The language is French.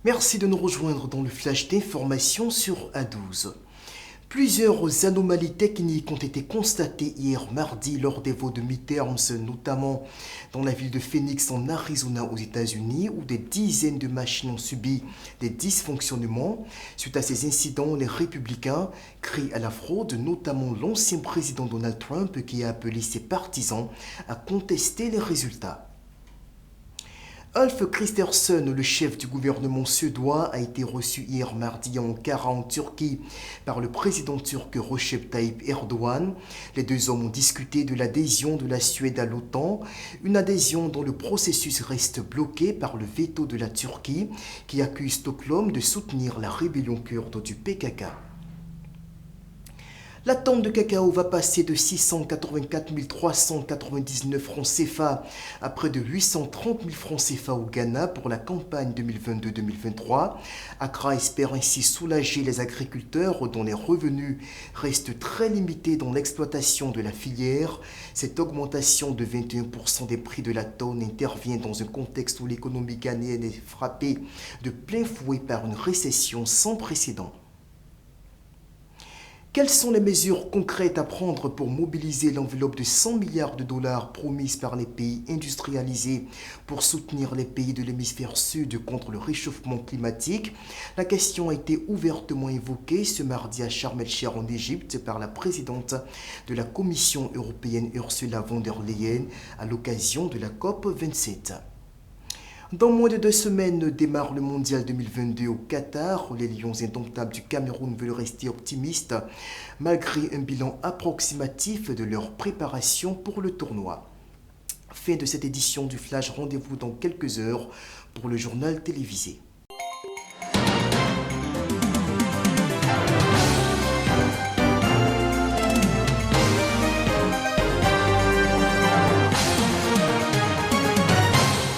Merci de nous rejoindre dans le flash d'information sur A12. Plusieurs anomalies techniques ont été constatées hier mardi lors des votes de midterms, notamment dans la ville de Phoenix en Arizona aux États-Unis, où des dizaines de machines ont subi des dysfonctionnements. Suite à ces incidents, les républicains crient à la fraude, notamment l'ancien président Donald Trump qui a appelé ses partisans à contester les résultats. Ulf Kristersson, le chef du gouvernement suédois, a été reçu hier mardi en Ankara en Turquie par le président turc Recep Tayyip Erdogan. Les deux hommes ont discuté de l'adhésion de la Suède à l'OTAN, une adhésion dont le processus reste bloqué par le veto de la Turquie qui accuse Stockholm de soutenir la rébellion kurde du PKK. La tonne de cacao va passer de 684 399 francs CFA à près de 830 000 francs CFA au Ghana pour la campagne 2022-2023. Accra espère ainsi soulager les agriculteurs dont les revenus restent très limités dans l'exploitation de la filière. Cette augmentation de 21% des prix de la tonne intervient dans un contexte où l'économie ghanéenne est frappée de plein fouet par une récession sans précédent. Quelles sont les mesures concrètes à prendre pour mobiliser l'enveloppe de 100 milliards de dollars promise par les pays industrialisés pour soutenir les pays de l'hémisphère sud contre le réchauffement climatique? La question a été ouvertement évoquée ce mardi à Sharm el-Sheikh en Égypte par la présidente de la Commission européenne Ursula von der Leyen à l'occasion de la COP 27. Dans moins de 2 semaines démarre le mondial 2022 au Qatar. Les Lions indomptables du Cameroun veulent rester optimistes malgré un bilan approximatif de leur préparation pour le tournoi. Fin de cette édition du Flash, rendez-vous dans quelques heures pour le journal télévisé.